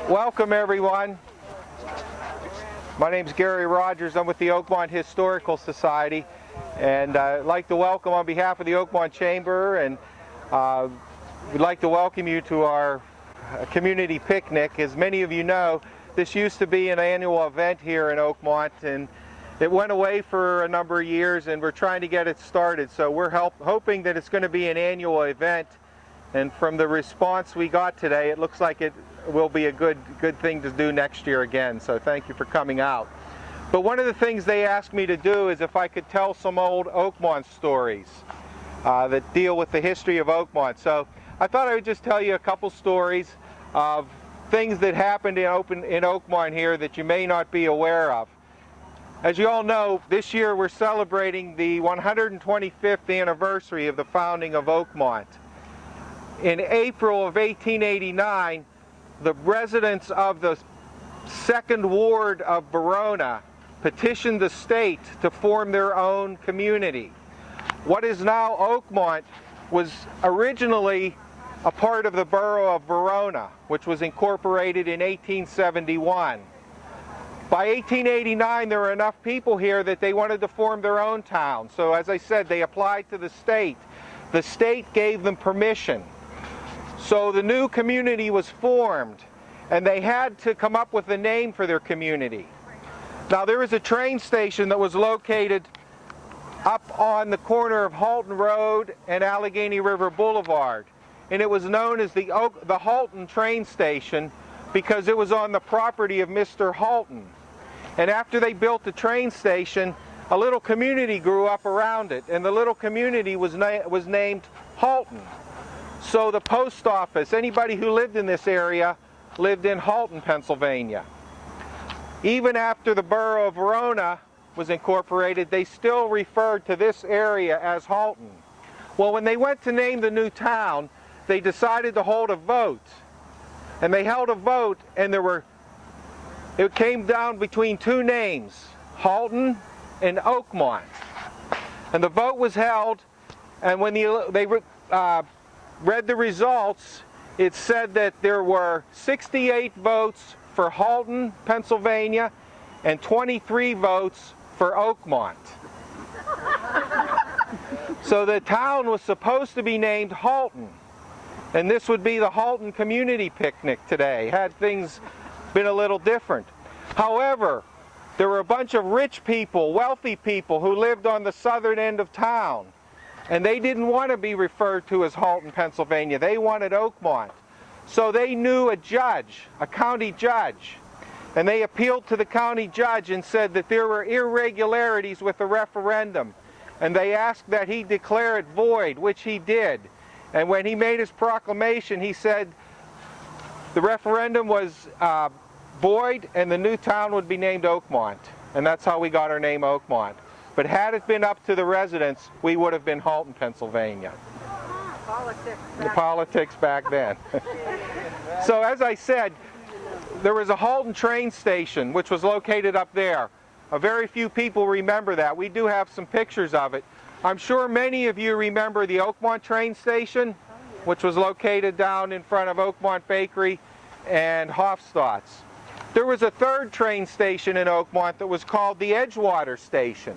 Welcome everyone. My name is Gary Rogers. I'm with the Oakmont Historical Society, and I'd like to welcome on behalf of the Oakmont Chamber, and we'd like to welcome you to our community picnic. As many of you know, this used to be an annual event here in Oakmont, and it went away for a number of years, and we're trying to get it started. So we're hoping that it's going to be an annual event, and from the response we got today, it looks like it will be a good thing to do next year again. So thank you for coming out. But one of the things they asked me to do is if I could tell some old Oakmont stories that deal with the history of Oakmont. So I thought I would just tell you a couple stories of things that happened in Oakmont here that you may not be aware of. As you all know, this year we're celebrating the 125th anniversary of the founding of Oakmont. In April of 1889, the residents of the 2nd Ward of Verona petitioned the state to form their own community. What is now Oakmont was originally a part of the borough of Verona, which was incorporated in 1871. By 1889, there were enough people here that they wanted to form their own town. So as I said, they applied to the state. The state gave them permission. So the new community was formed, and they had to come up with a name for their community. Now there was a train station that was located up on the corner of Halton Road and Allegheny River Boulevard, and it was known as the Halton train station because it was on the property of Mr. Halton. And after they built the train station, a little community grew up around it, and the little community was named Halton. So the post office, anybody who lived in this area, lived in Halton, Pennsylvania. Even after the borough of Verona was incorporated, they still referred to this area as Halton. Well, when they went to name the new town, they decided to hold a vote. And they held a vote, and it came down between two names, Halton and Oakmont. And the vote was held, and when they read the results, it said that there were 68 votes for Halton, Pennsylvania, and 23 votes for Oakmont. So the town was supposed to be named Halton, and this would be the Halton Community Picnic today, had things been a little different. However, there were a bunch of rich people, wealthy people who lived on the southern end of town, and they didn't want to be referred to as Halton, Pennsylvania. They wanted Oakmont. So they knew a judge, a county judge, and they appealed to the county judge and said that there were irregularities with the referendum, and they asked that he declare it void, which he did. And when he made his proclamation, he said the referendum was void and the new town would be named Oakmont. And that's how we got our name Oakmont. But had it been up to the residents, we would have been Halton, Pennsylvania. The politics back then. So as I said, there was a Halton train station which was located up there. A very few people remember that. We do have some pictures of it. I'm sure many of you remember the Oakmont train station, which was located down in front of Oakmont Bakery and Hofstadt's. There was a third train station in Oakmont that was called the Edgewater Station.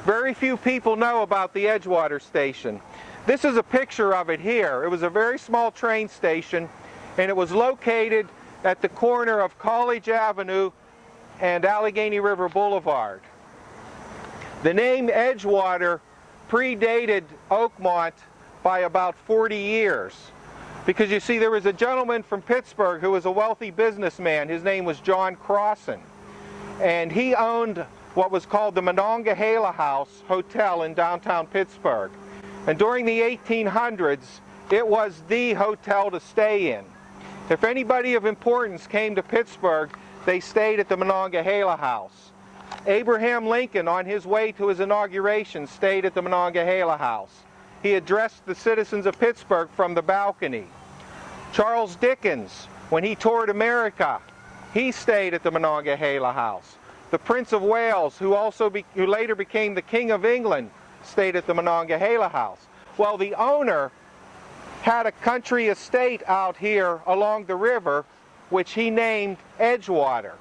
Very few people know about the Edgewater Station. This is a picture of it here. It was a very small train station, and it was located at the corner of College Avenue and Allegheny River Boulevard. The name Edgewater predated Oakmont by about 40 years. Because you see, there was a gentleman from Pittsburgh who was a wealthy businessman. His name was John Crossan. And he owned what was called the Monongahela House Hotel in downtown Pittsburgh. And during the 1800s, it was the hotel to stay in. If anybody of importance came to Pittsburgh, they stayed at the Monongahela House. Abraham Lincoln, on his way to his inauguration, stayed at the Monongahela House. He addressed the citizens of Pittsburgh from the balcony. Charles Dickens, when he toured America, he stayed at the Monongahela House. The Prince of Wales, who later became the King of England, stayed at the Monongahela House. Well, the owner had a country estate out here along the river which he named Edgewater.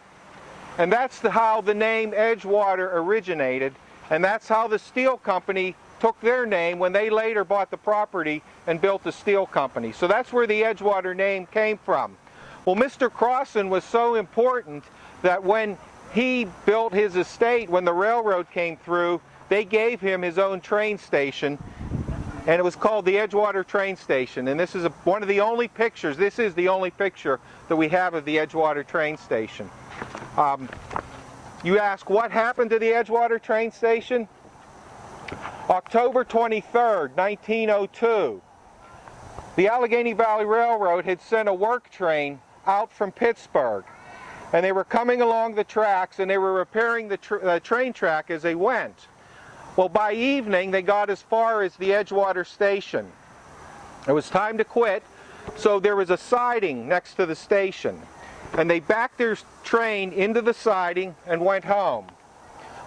And that's how the name Edgewater originated, and that's how the steel company took their name when they later bought the property and built the steel company. So that's where the Edgewater name came from. Well, Mr. Crossan was so important that when he built his estate, when the railroad came through, they gave him his own train station, and it was called the Edgewater train station. And this is one of the only pictures, this is the only picture that we have of the Edgewater train station. You ask, what happened to the Edgewater train station? October 23rd, 1902, the Allegheny Valley Railroad had sent a work train out from Pittsburgh, and they were coming along the tracks and they were repairing the train track as they went. Well, by evening they got as far as the Edgewater station. It was time to quit, so there was a siding next to the station, and they backed their train into the siding and went home.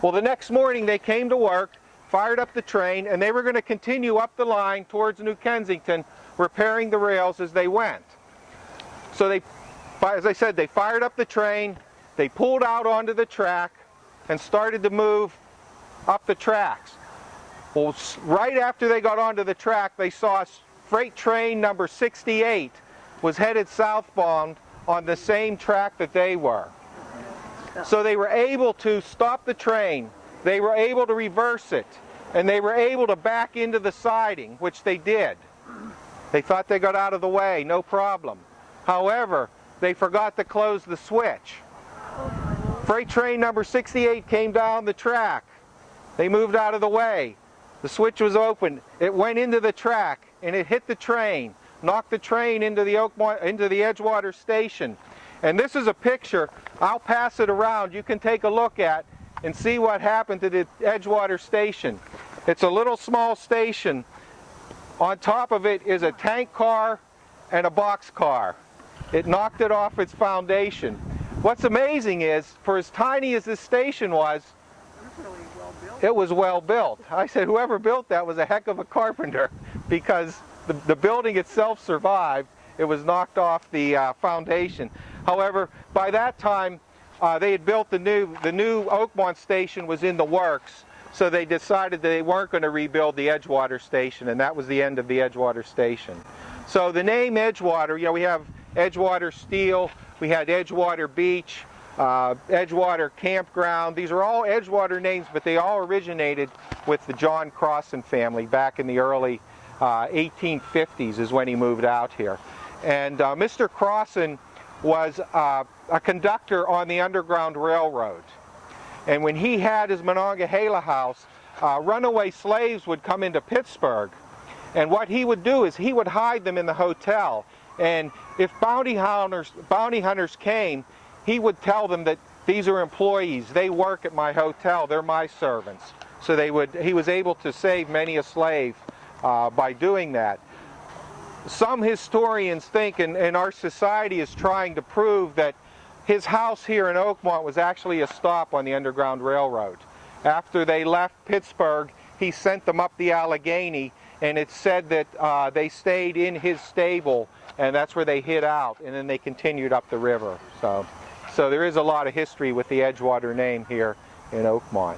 Well, the next morning they came to work, fired up the train, and they were going to continue up the line towards New Kensington, repairing the rails as they went. So they, as I said, they fired up the train, they pulled out onto the track and started to move up the tracks. Well, right after they got onto the track, they saw freight train number 68 was headed southbound on the same track that they were. So they were able to stop the train, they were able to reverse it, and they were able to back into the siding, which they did. They thought they got out of the way, no problem. However, they forgot to close the switch. Freight train number 68 came down the track. They moved out of the way. The switch was open. It went into the track and it hit the train, knocked the train into the Edgewater Station. And this is a picture. I'll pass it around. You can take a look at and see what happened to the Edgewater Station. It's a little small station. On top of it is a tank car and a box car. It knocked it off its foundation. What's amazing is, for as tiny as this station was, it was well built. I said whoever built that was a heck of a carpenter, because the building itself survived. It was knocked off the foundation. However, by that time, they had built the new Oakmont station was in the works, so they decided that they weren't going to rebuild the Edgewater station, and that was the end of the Edgewater station. So the name Edgewater, you know, we have Edgewater Steel, we had Edgewater Beach, Edgewater Campground. These are all Edgewater names, but they all originated with the John Crossan family back in the early 1850s is when he moved out here. And Mr. Crossan was a conductor on the Underground Railroad. And when he had his Monongahela house, runaway slaves would come into Pittsburgh. And what he would do is he would hide them in the hotel. And if bounty hunters came, he would tell them that these are employees, they work at my hotel, they're my servants. So he was able to save many a slave by doing that. Some historians think, and our society is trying to prove, that his house here in Oakmont was actually a stop on the Underground Railroad. After they left Pittsburgh, he sent them up the Allegheny, and it's said that they stayed in his stable, and that's where they hid out, and then they continued up the river. So there is a lot of history with the Edgewater name here in Oakmont.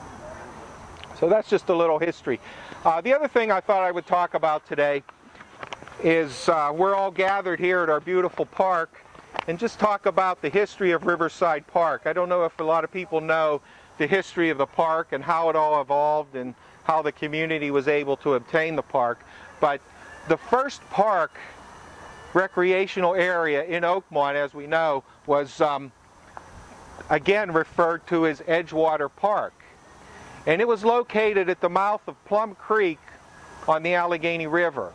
So that's just a little history. The other thing I thought I would talk about today is we're all gathered here at our beautiful park, and just talk about the history of Riverside Park. I don't know if a lot of people know the history of the park and how it all evolved and how the community was able to obtain the park. But the first park recreational area in Oakmont, as we know, was again referred to as Edgewater Park. And it was located at the mouth of Plum Creek on the Allegheny River.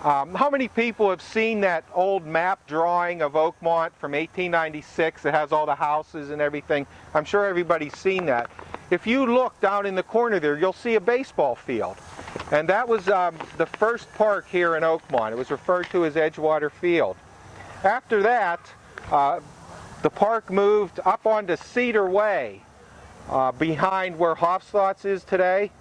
How many people have seen that old map drawing of Oakmont from 1896 that has all the houses and everything? I'm sure everybody's seen that. If you look down in the corner there, you'll see a baseball field. And that was the first park here in Oakmont. It was referred to as Edgewater Field. After that, the park moved up onto Cedar Way, behind where Hofstadt's is today.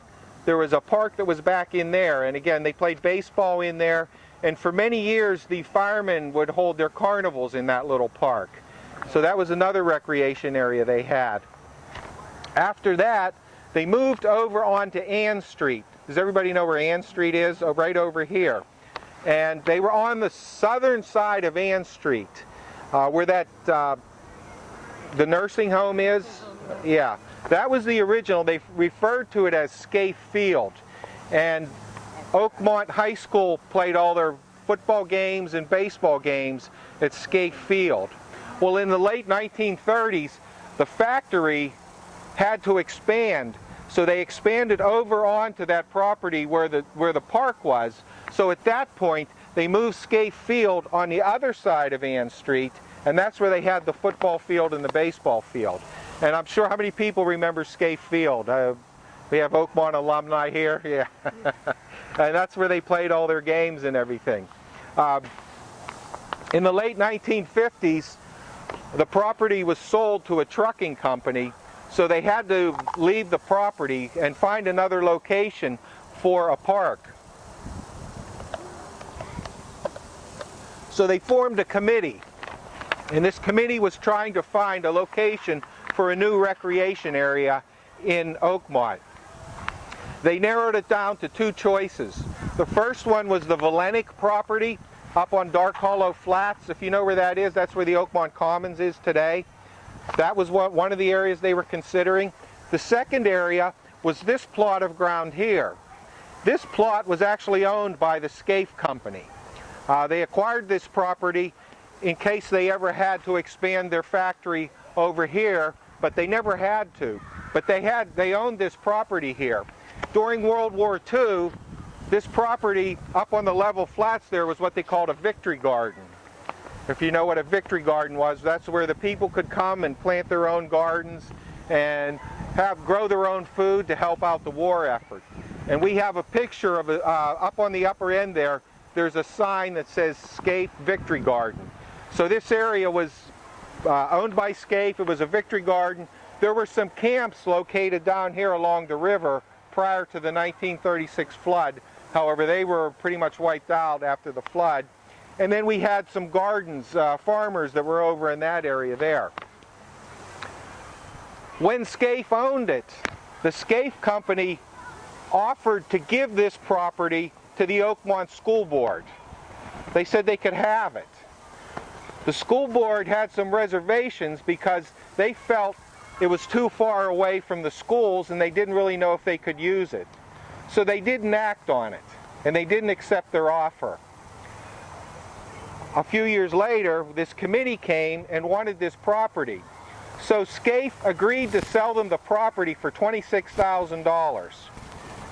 There was a park that was back in there, and again, they played baseball in there, And for many years, the firemen would hold their carnivals in that little park. So that was another recreation area they had. After that, they moved over onto Ann Street. Does everybody know where Ann Street is? Oh, right over here. And they were on the southern side of Ann Street, where that the nursing home is. Yeah, that was the original. They referred to it as Scaife Field. And Oakmont High School played all their football games and baseball games at Scaife Field. Well, in the late 1930s, the factory had to expand, so they expanded over onto that property where the park was. So at that point, they moved Scaife Field on the other side of Ann Street, and that's where they had the football field and the baseball field. And I'm sure how many people remember Scaife Field? We have Oakmont alumni here, yeah. And that's where they played all their games and everything. In the late 1950s, the property was sold to a trucking company, so they had to leave the property and find another location for a park. So they formed a committee, and this committee was trying to find a location for a new recreation area in Oakmont. They narrowed it down to two choices. The first one was the Valenic property up on Dark Hollow Flats. If you know where that is, that's where the Oakmont Commons is today. That was one of the areas they were considering. The second area was this plot of ground here. This plot was actually owned by the Scaife Company. They acquired this property in case they ever had to expand their factory over here, but they never had to. But they owned this property here. During World War II, this property up on the level flats there was what they called a victory garden. If you know what a victory garden was, that's where the people could come and plant their own gardens and grow their own food to help out the war effort. And we have a picture of up on the upper end there. There's a sign that says Scaife Victory Garden. So this area was owned by Scaife. It was a victory garden. There were some camps located down here along the river prior to the 1936 flood. However, they were pretty much wiped out after the flood. And then we had some gardens, farmers that were over in that area there. When Scaife owned it, the Scaife Company offered to give this property to the Oakmont School Board. They said they could have it. The school board had some reservations because they felt it was too far away from the schools and they didn't really know if they could use it. So they didn't act on it, and they didn't accept their offer. A few years later, this committee came and wanted this property. So Scaife agreed to sell them the property for $26,000.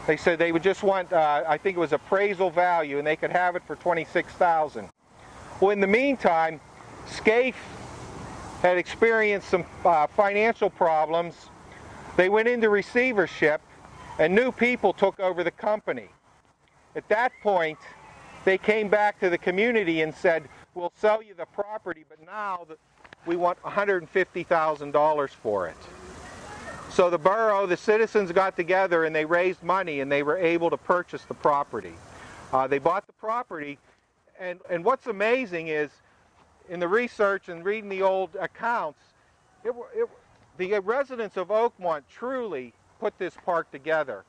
They said they would just want, I think it was appraisal value, and they could have it for $26,000. Well, in the meantime, Scaife had experienced some financial problems. They went into receivership, and new people took over the company. At that point, they came back to the community and said, we'll sell you the property, but now we want $150,000 for it. So the borough, the citizens got together and they raised money and they were able to purchase the property. They bought the property, and what's amazing is, in the research and reading the old accounts, the residents of Oakmont truly put this park together.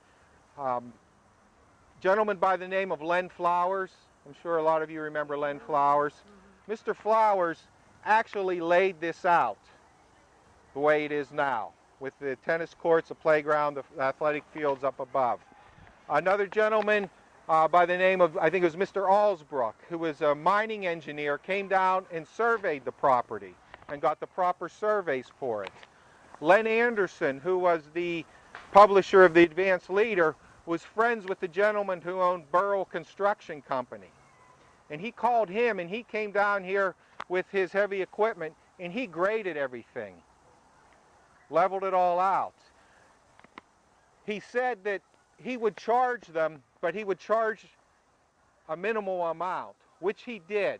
Gentleman by the name of Len Flowers, I'm sure a lot of you remember Len Flowers. Mr. Flowers actually laid this out the way it is now, with the tennis courts, a playground, the athletic fields up above. Another gentleman by the name of, I think it was Mr. Allsbrook, who was a mining engineer, came down and surveyed the property and got the proper surveys for it. Len Anderson, who was the publisher of the Advanced Leader, was friends with the gentleman who owned Burrow Construction Company. And he called him, and he came down here with his heavy equipment, and he graded everything, leveled it all out. He said that he would charge them, but he would charge a minimal amount, which he did.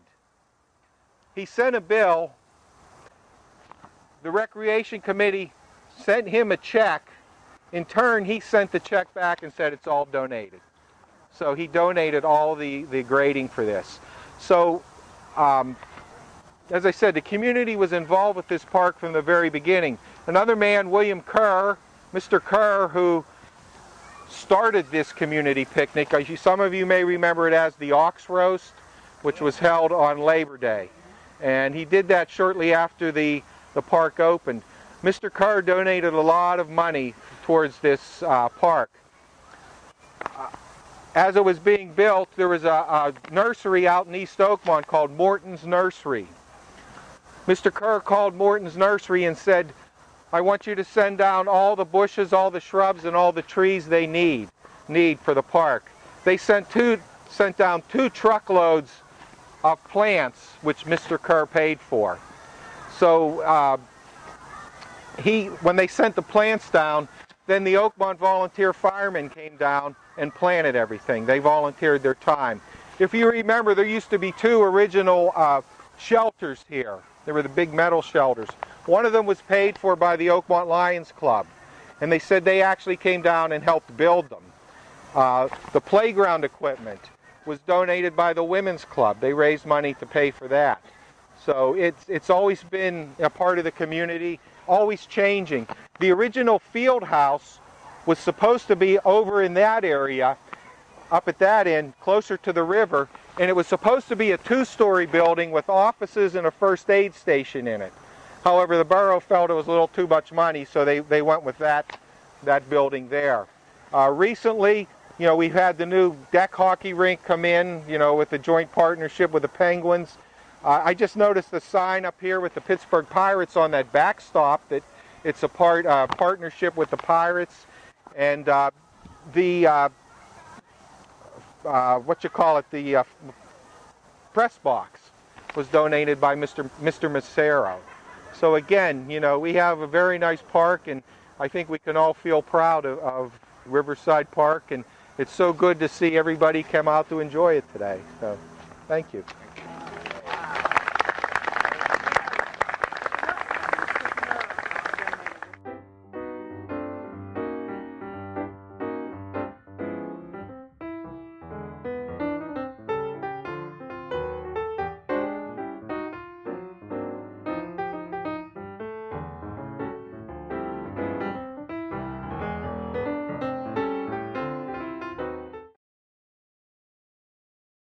He sent a bill. The Recreation Committee sent him a check. In turn, he sent the check back and said it's all donated. So he donated all the grading for this. So as I said, the community was involved with this park from the very beginning. Another man, William Kerr, Mr. Kerr, who started this community picnic. Some of you may remember it as the Ox Roast, which was held on Labor Day. And he did that shortly after the park opened. Mr. Kerr donated a lot of money towards this park. As it was being built, there was a nursery out in East Oakmont called Morton's Nursery. Mr. Kerr called Morton's Nursery and said, I want you to send down all the bushes, all the shrubs, and all the trees they need for the park. They sent down 2 truckloads of plants, which Mr. Kerr paid for. So when they sent the plants down, then the Oakmont volunteer firemen came down and planted everything. They volunteered their time. If you remember, there used to be 2 original shelters here. There were the big metal shelters. One of them was paid for by the Oakmont Lions Club, and they said they actually came down and helped build them. The playground equipment was donated by the Women's Club. They raised money to pay for that. So it's always been a part of the community, always changing. The original field house was supposed to be over in that area, up at that end, closer to the river, and it was supposed to be a 2-story building with offices and a first aid station in it. However, the borough felt it was a little too much money, so they went with that building there. Recently, we've had the new deck hockey rink come in, with the joint partnership with the Penguins. I just noticed the sign up here with the Pittsburgh Pirates on that backstop that it's a partnership with the Pirates, and the press box was donated by Mr. Massero. So again, we have a very nice park, and I think we can all feel proud of Riverside Park, and it's so good to see everybody come out to enjoy it today. So, thank you.